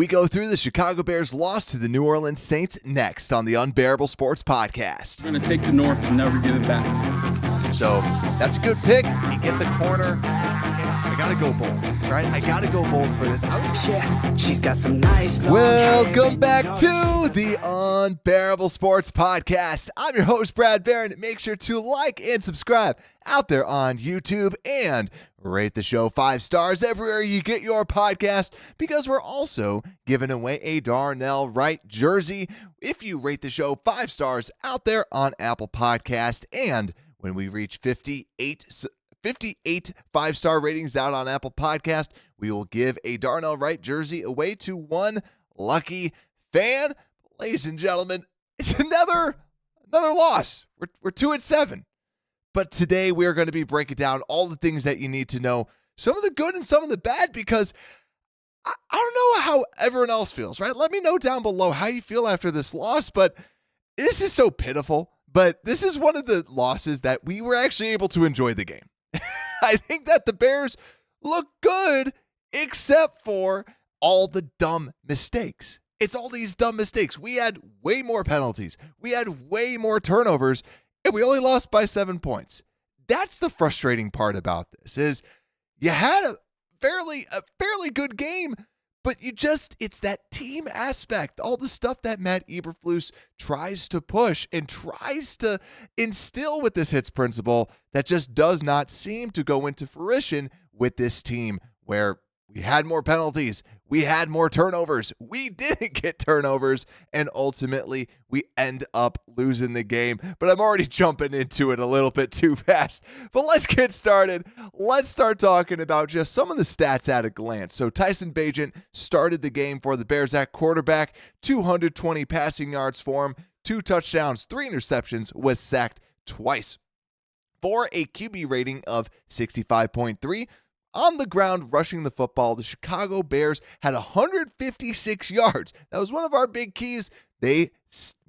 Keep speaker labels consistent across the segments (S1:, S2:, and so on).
S1: We go through the Chicago Bears' loss to the New Orleans Saints next on the Unbearable Sports Podcast.
S2: We're going to take the North and never give it back.
S1: So that's a good pick. You get the corner. I got to go bold, right? I got to go bold for this.
S3: Yeah, she's got some nice long
S1: Welcome
S3: hair.
S1: back to the Unbearable Sports Podcast. I'm your host, Brad Barron. Make sure to like and subscribe out there on YouTube and rate the show 5 stars everywhere you get your podcast, because we're also giving away a Darnell Wright jersey if you rate the show 5 stars out there on Apple Podcast. And when we reach 58 5-star ratings out on Apple Podcast, we will give a Darnell Wright jersey away to one lucky fan. Ladies and gentlemen, it's another loss. We're 2-7. But today we are going to be breaking down all the things that you need to know, some of the good and some of the bad, because I don't know how everyone else feels, right? Let me know down below how you feel after this loss, but this is so pitiful. But this is one of the losses that we were actually able to enjoy the game. I think that the Bears look good, except for all the dumb mistakes. It's all these dumb mistakes. We had way more penalties. We had way more turnovers. And we only lost by 7 points. That's the frustrating part about this, is you had a fairly good game, but it's that team aspect, all the stuff that Matt Eberflus tries to push and tries to instill with this hits principle that just does not seem to go into fruition with this team, where we had more penalties, we had more turnovers, we didn't get turnovers, and ultimately we end up losing the game. But I'm already jumping into it a little bit too fast. But let's get started. Let's start talking about just some of the stats at a glance. So Tyson Bagent started the game for the Bears at quarterback, 220 passing yards for him, 2 touchdowns, 3 interceptions, was sacked twice for a QB rating of 65.3. On the ground, rushing the football, the Chicago Bears had 156 yards. That was one of our big keys. They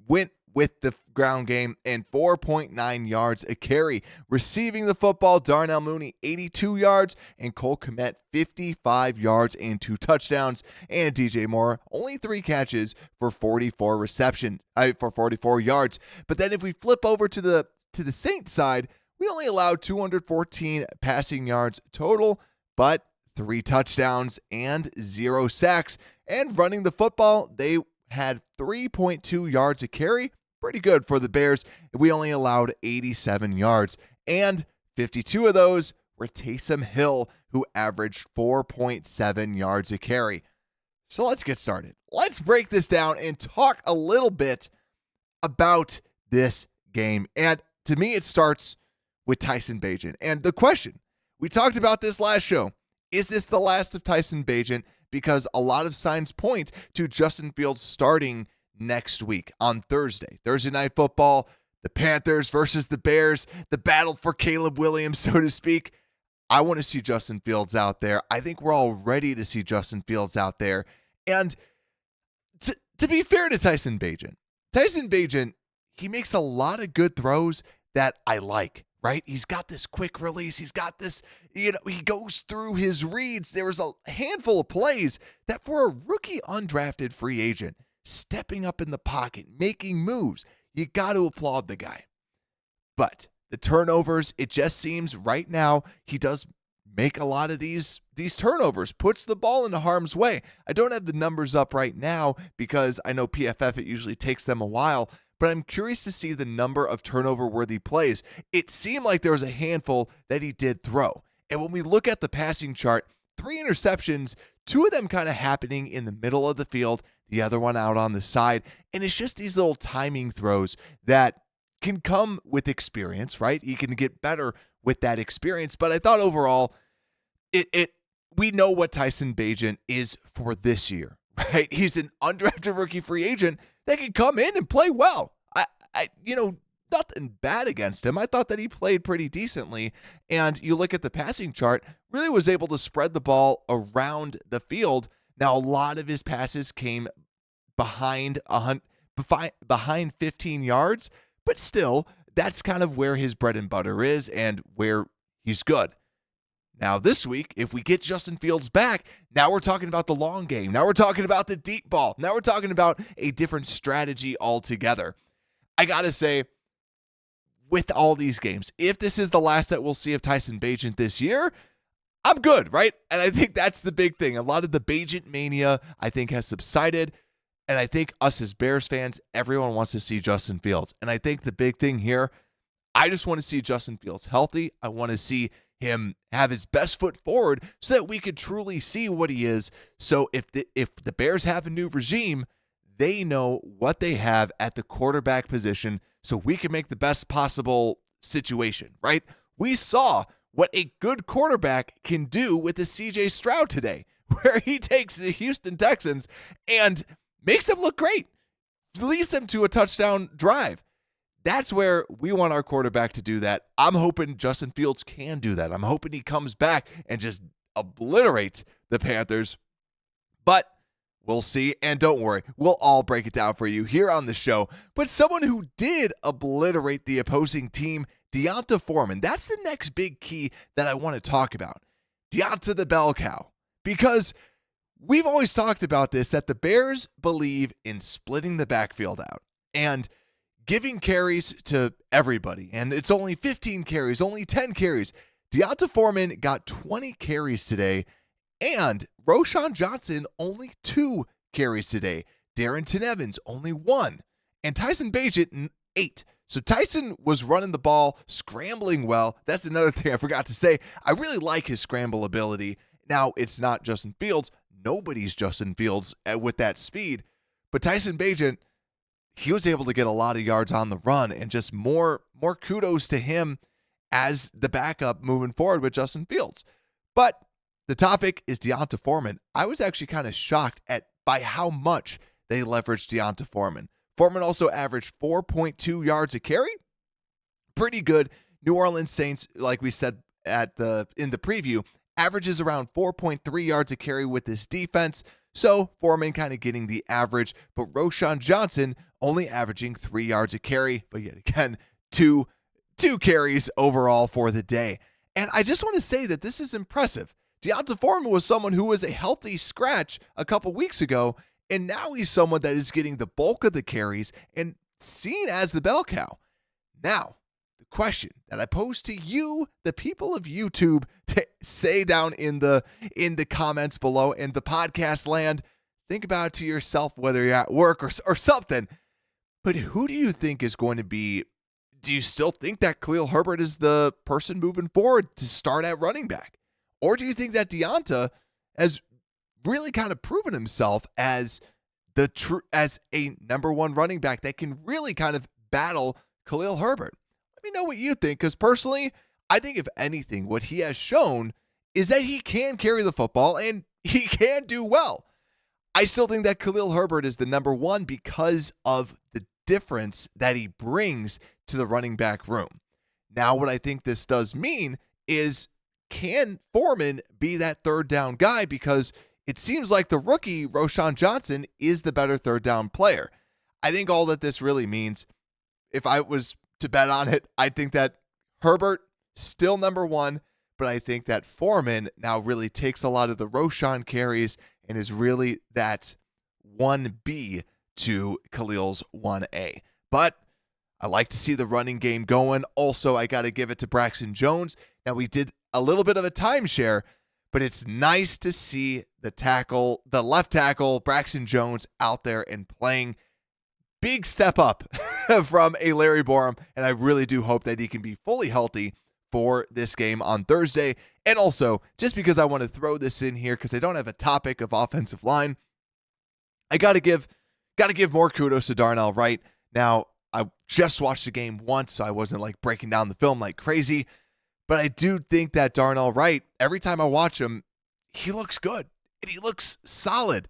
S1: went with the ground game and 4.9 yards a carry. Receiving the football, Darnell Mooney, 82 yards, and Cole Kmet, 55 yards and 2 touchdowns. And DJ Moore, only 3 catches for 44 yards. But then if we flip over to the Saints side, we only allowed 214 passing yards total, but 3 touchdowns and 0 sacks. And running the football, they had 3.2 yards a carry. Pretty good for the Bears. We only allowed 87 yards. And 52 of those were Taysom Hill, who averaged 4.7 yards a carry. So let's get started. Let's break this down and talk a little bit about this game. And to me, it starts with Tyson Bagent. And the question, we talked about this last show, is this the last of Tyson Bagent? Because a lot of signs point to Justin Fields starting next week on Thursday Night Football, the Panthers versus the Bears, the battle for Caleb Williams, so to speak. I want to see Justin Fields out there. I think we're all ready to see Justin Fields out there. And to be fair to Tyson Bagent, he makes a lot of good throws that I like. Right? He's got this quick release. He's got this, he goes through his reads. There was a handful of plays that for a rookie undrafted free agent, stepping up in the pocket, making moves, you got to applaud the guy. But the turnovers, it just seems right now he does make a lot of these turnovers, puts the ball into harm's way. I don't have the numbers up right now because I know PFF, it usually takes them a while, but I'm curious to see the number of turnover-worthy plays. It seemed like there was a handful that he did throw. And when we look at the passing chart, 3 interceptions, 2 of them kind of happening in the middle of the field, the other one out on the side. And it's just these little timing throws that can come with experience, right? He can get better with that experience. But I thought overall, we know what Tyson Bagent is for this year, right? He's an undrafted rookie free agent that can come in and play well. Nothing bad against him. I thought that he played pretty decently. And you look at the passing chart, really was able to spread the ball around the field. Now, a lot of his passes came behind 15 yards, but still, that's kind of where his bread and butter is and where he's good. Now, this week, if we get Justin Fields back, now we're talking about the long game. Now we're talking about the deep ball. Now we're talking about a different strategy altogether. I got to say, with all these games, if this is the last that we'll see of Tyson Bagent this year, I'm good, right? And I think that's the big thing. A lot of the Bagent mania, I think, has subsided. And I think us as Bears fans, everyone wants to see Justin Fields. And I think the big thing here, I just want to see Justin Fields healthy. I want to see him have his best foot forward so that we could truly see what he is. So if the Bears have a new regime, they know what they have at the quarterback position so we can make the best possible situation, right? We saw what a good quarterback can do with the CJ Stroud today, where he takes the Houston Texans and makes them look great, leads them to a touchdown drive. That's where we want our quarterback to do that. I'm hoping Justin Fields can do that. I'm hoping he comes back and just obliterates the Panthers. But we'll see. And don't worry, we'll all break it down for you here on the show. But someone who did obliterate the opposing team, D'Onta Foreman. That's the next big key that I want to talk about. D'Onta the bell cow. Because we've always talked about this, that the Bears believe in splitting the backfield out and giving carries to everybody. And it's only 15 carries, only 10 carries. D'Onta Foreman got 20 carries today, and Roschon Johnson only 2 carries today. Darrington Evans only 1, and Tyson Bagent 8. So Tyson was running the ball, scrambling well. That's another thing I forgot to say. I really like his scramble ability. Now, it's not Justin Fields. Nobody's Justin Fields with that speed. But Tyson Bagent, he was able to get a lot of yards on the run, and just more kudos to him as the backup moving forward with Justin Fields. But the topic is D'Onta Foreman. I was actually kind of shocked by how much they leveraged D'Onta Foreman. Foreman also averaged 4.2 yards a carry. Pretty good. New Orleans Saints, like we said in the preview, averages around 4.3 yards a carry with this defense. So Foreman kind of getting the average, but Roschon Johnson only averaging 3 yards a carry, but yet again, two carries overall for the day. And I just want to say that this is impressive. D'Onta Foreman was someone who was a healthy scratch a couple weeks ago, and now he's someone that is getting the bulk of the carries and seen as the bell cow. Now, the question that I pose to you, the people of YouTube, to say down in the comments below in the podcast land, think about it to yourself, whether you're at work or something. But who do you think is going to be? Do you still think that Khalil Herbert is the person moving forward to start at running back? Or do you think that D'Onta has really kind of proven himself as as a number one running back that can really kind of battle Khalil Herbert? Let me know what you think, because personally, I think if anything, what he has shown is that he can carry the football and he can do well. I still think that Khalil Herbert is the number one because of the difference that he brings to the running back room. Now, what I think this does mean is, can Foreman be that third down guy? Because it seems like the rookie, Roschon Johnson, is the better third down player. I think all that this really means, if I was to bet on it, I think that Herbert still number one, but I think that Foreman now really takes a lot of the Roschon carries and is really that 1B to Khalil's 1A. But I like to see the running game going. Also, I got to give it to Braxton Jones. Now, we did a little bit of a timeshare, but it's nice to see the left tackle, Braxton Jones, out there and playing. Big step up from a Larry Borum, and I really do hope that he can be fully healthy for this game on Thursday. And also, just because I want to throw this in here, because I don't have a topic of offensive line, I got to give more kudos to Darnell Wright. Now, I just watched the game once, so I wasn't like breaking down the film like crazy. But I do think that Darnell Wright, every time I watch him, he looks good and he looks solid.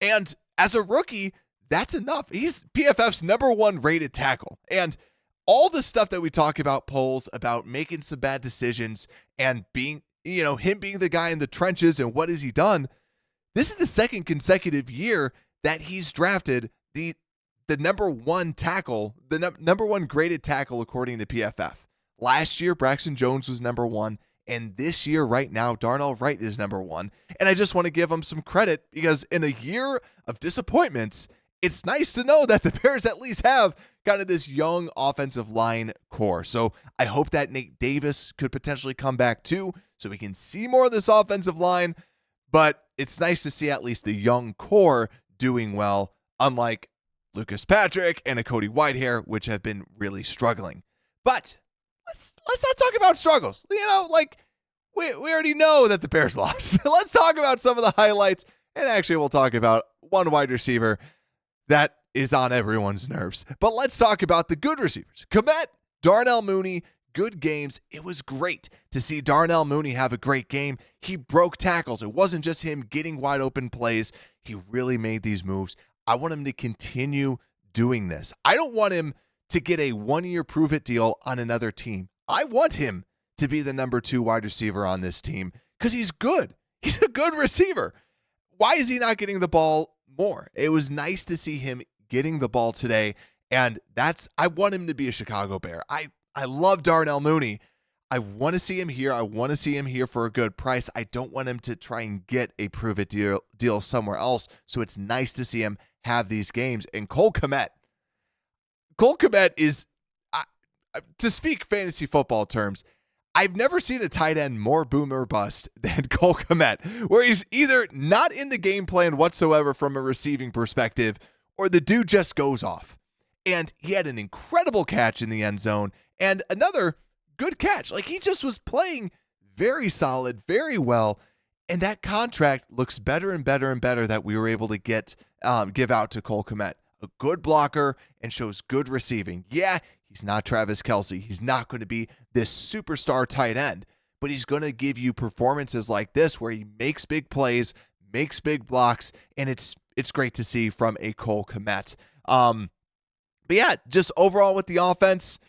S1: And as a rookie, that's enough. He's PFF's number one rated tackle. And all the stuff that we talk about, polls about making some bad decisions and being, him being the guy in the trenches and what has he done? This is the second consecutive year that he's drafted the number one tackle, the number one graded tackle according to PFF. Last year, Braxton Jones was number one, And this year, right now, Darnell Wright is number one. And I just want to give him some credit because in a year of disappointments, it's nice to know that the Bears at least have kind of this young offensive line core. So I hope that Nate Davis could potentially come back too, so we can see more of this offensive line. But it's nice to see at least the young core doing well, unlike Lucas Patrick and a Cody Whitehair, which have been really struggling. But let's not talk about struggles. We already know that the Bears lost. Let's talk about some of the highlights, and actually we'll talk about one wide receiver that is on everyone's nerves. But let's talk about the good receivers. Kmet, Darnell Mooney, good games. It was great to see Darnell Mooney have a great game. He broke tackles. It wasn't just him getting wide open plays. He really made these moves. I want him to continue doing this. I don't want him to get a one-year prove-it deal on another team. I want him to be the number 2 wide receiver on this team because he's good. He's a good receiver. Why is he not getting the ball more? It was nice to see him getting the ball today, and I want him to be a Chicago Bear. I love Darnell Mooney. I want to see him here. I want to see him here for a good price. I don't want him to try and get a prove-it deal somewhere else, so it's nice to see him have these games. And Cole Kmet is, to speak fantasy football terms, I've never seen a tight end more boom or bust than Cole Kmet, where he's either not in the game plan whatsoever from a receiving perspective, or the dude just goes off. And he had an incredible catch in the end zone and another good catch. Like, he just was playing very solid, very well. And that contract looks better and better and better that we were able to give out to Cole Kmet. A good blocker and shows good receiving. Yeah, he's not Travis Kelce. He's not going to be this superstar tight end, but he's going to give you performances like this where he makes big plays, makes big blocks, and it's great to see from a Cole Kmet. But yeah, just overall with the offense,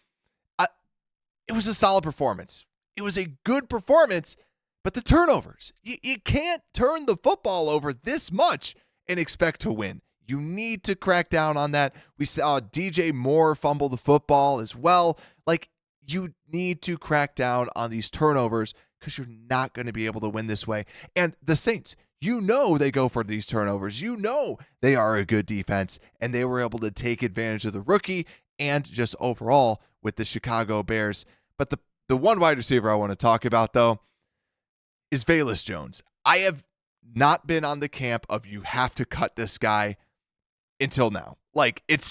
S1: it was a solid performance. It was a good performance, but the turnovers, you can't turn the football over this much and expect to win. You need to crack down on that. We saw DJ Moore fumble the football as well. Like, you need to crack down on these turnovers because you're not going to be able to win this way. And the Saints, they go for these turnovers. They are a good defense, and they were able to take advantage of the rookie and just overall with the Chicago Bears. But the one wide receiver I want to talk about, though, is Velus Jones. I have not been on the camp of you have to cut this guy until now. Like, it's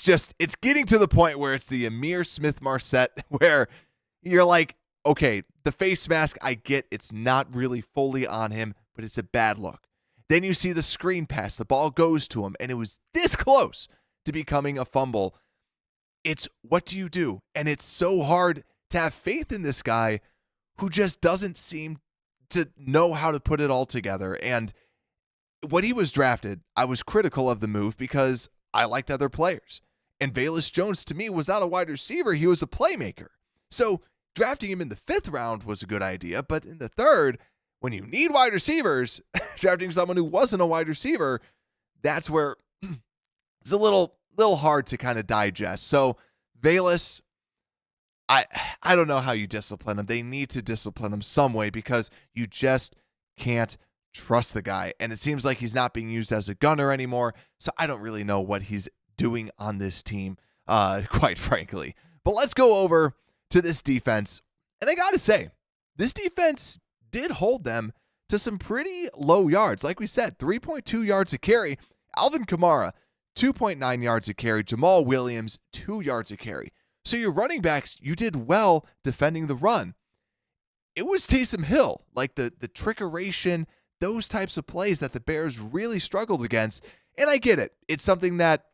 S1: getting to the point where it's the Amir Smith-Marset where you're like, okay, the face mask, I get it's not really fully on him, but it's a bad look. Then you see the screen pass, the ball goes to him, and it was this close to becoming a fumble. It's what do you do? And it's so hard to have faith in this guy who just doesn't seem to know how to put it all together. And when he was drafted, I was critical of the move because I liked other players. And Velus Jones, to me, was not a wide receiver. He was a playmaker. So drafting him in the 5th round was a good idea. But in the 3rd, when you need wide receivers, drafting someone who wasn't a wide receiver, that's where it's a little hard to kind of digest. So Velus, I don't know how you discipline him. They need to discipline him some way because you just can't trust the guy. And it seems like he's not being used as a gunner anymore. So I don't really know what he's doing on this team, quite frankly. But let's go over to this defense. And I got to say, this defense did hold them to some pretty low yards. Like we said, 3.2 yards a carry. Alvin Kamara, 2.9 yards a carry. Jamal Williams, 2 yards a carry. So your running backs, you did well defending the run. It was Taysom Hill, like the trickeration, those types of plays that the Bears really struggled against. And I get it. It's something that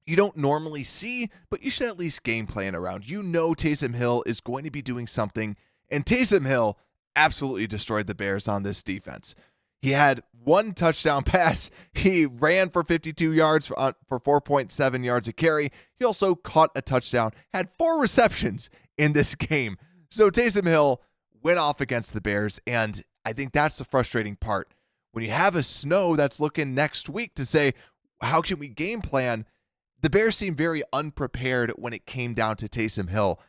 S1: you don't normally see, but you should at least game plan around. Taysom Hill is going to be doing something, and Taysom Hill absolutely destroyed the Bears on this defense. He had 1 touchdown pass. He ran for 52 yards for 4.7 yards a carry. He also caught a touchdown, had 4 receptions in this game. So Taysom Hill went off against the Bears, and I think that's the frustrating part. When you have a snow that's looking next week to say, how can we game plan? The Bears seem very unprepared when it came down to Taysom Hill,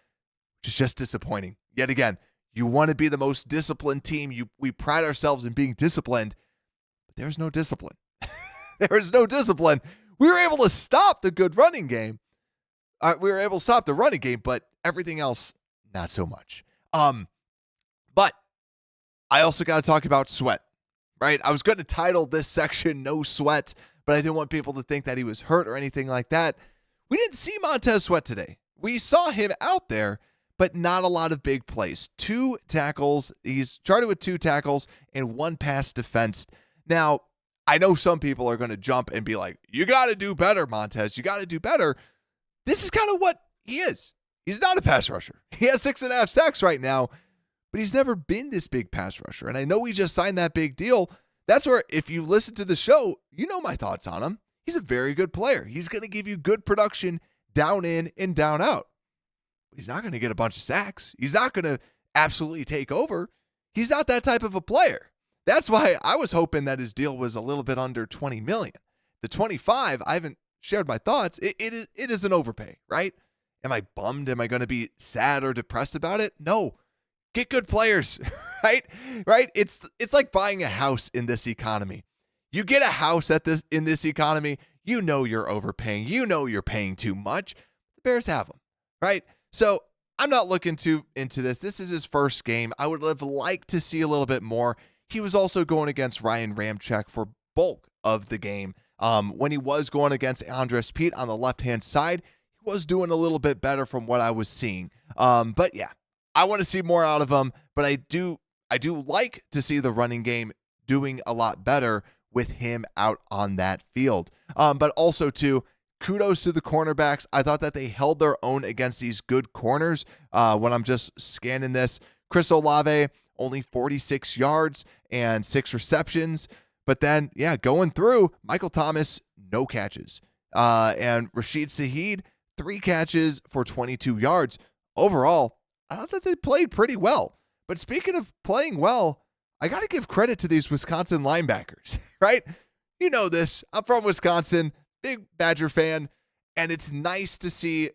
S1: which is just disappointing. Yet again, You want to be the most disciplined team. We pride ourselves in being disciplined, but there's no discipline. There is no discipline. We were able to stop the good running game. We were able to stop the running game, but everything else, not so much. But I also got to talk about Sweat, right? I was going to title this section No Sweat, but I didn't want people to think that he was hurt or anything like that. We didn't see Montez Sweat today. We saw him out there, but not a lot of big plays. 2 tackles. He's charted with 2 tackles and 1 pass defense. Now, I know some people are going to jump and be like, you got to do better, Montez. You got to do better. This is kind of what he is. He's not a pass rusher. He has 6.5 sacks right now, but he's never been this big pass rusher. And I know he just signed that big deal. That's where, if you listen to the show, you know my thoughts on him. He's a very good player. He's going to give you good production down in and down out. But he's not going to get a bunch of sacks. He's not going to absolutely take over. He's not that type of a player. That's why I was hoping that his deal was a little bit under $20 million. The 25, I haven't shared my thoughts. It is an overpay, right? Am I bummed? Am I going to be sad or depressed about it? No. Get good players, right? Right? It's like buying a house in this economy. You get a house in this economy, you know you're overpaying. You know you're paying too much. The Bears have them, right? So I'm not looking into this. This is his first game. I would have liked to see a little bit more. He was also going against Ryan Ramczyk for bulk of the game. When he was going against Andres Pete on the left-hand side, he was doing a little bit better from what I was seeing. But yeah, I want to see more out of him, but I do like to see the running game doing a lot better with him out on that field. But also too, kudos to the cornerbacks. I thought that they held their own against these good corners. When I'm just scanning this, Chris Olave, only 46 yards and 6 receptions. But then, yeah, going through, Michael Thomas, no catches. And Rashid Shaheed, 3 catches for 22 yards. Overall, I thought that they played pretty well. But speaking of playing well, I got to give credit to these Wisconsin linebackers, right? You know this. I'm from Wisconsin, big Badger fan, and it's nice to see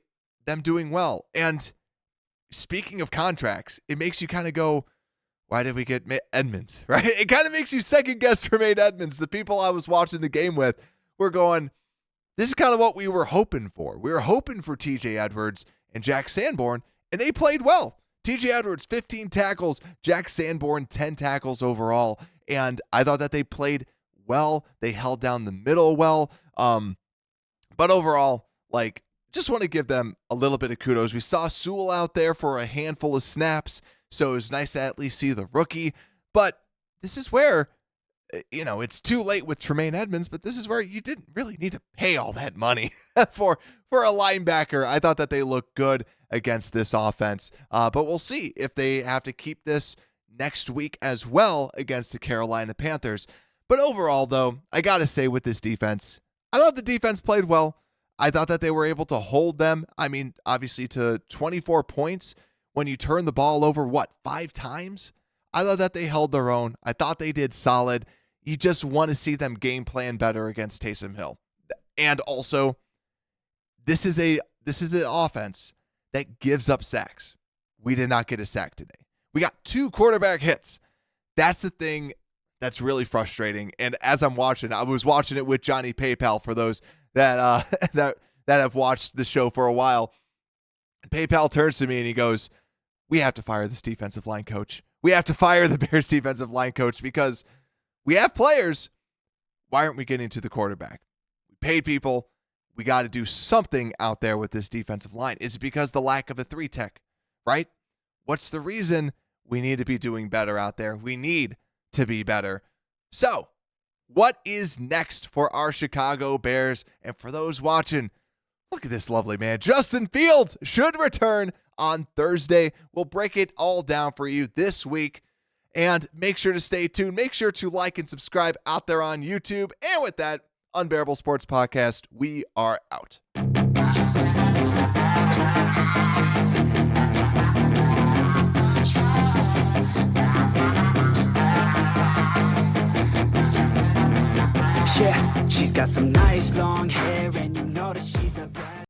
S1: them doing well. And speaking of contracts, it makes you kind of go, why did we get Edmonds, right? It kind of makes you second guess Tremaine Edmonds. The people I was watching the game with were going, this is kind of what we were hoping for. We were hoping for TJ Edwards and Jack Sanborn, and they played well. TJ Edwards, 15 tackles, Jack Sanborn, 10 tackles overall. And I thought that they played well. They held down the middle well. But overall, just want to give them a little bit of kudos. We saw Sewell out there for a handful of snaps, so it was nice to at least see the rookie. But this is where, it's too late with Tremaine Edmonds, but this is where you didn't really need to pay all that money for a linebacker. I thought that they looked good against this offense, but we'll see if they have to keep this next week as well against the Carolina Panthers. But overall, though, I got to say with this defense, I thought the defense played well. I thought that they were able to hold them, obviously to 24 points when you turn the ball over, 5 times? I thought that they held their own. I thought they did solid. You just want to see them game plan better against Taysom Hill. And also, this is an offense that gives up sacks. We did not get a sack today. We got 2 quarterback hits. That's the thing that's really frustrating. And as I'm watching, I was watching it with Johnny PayPal for those that that have watched the show for a while. And PayPal turns to me and he goes, we have to fire this defensive line coach. We have to fire the Bears defensive line coach because we have players. Why aren't we getting to the quarterback? We paid people. We got to do something out there with this defensive line. Is it because the lack of a 3-tech, right? What's the reason? We need to be doing better out there. We need to be better. So, what is next for our Chicago Bears? And for those watching, look at this lovely man. Justin Fields should return on Thursday. We'll break it all down for you this week. And make sure to stay tuned. Make sure to like and subscribe out there on YouTube. And with that, Unbearable Sports Podcast, we are out.
S3: Yeah, she's got some nice long hair and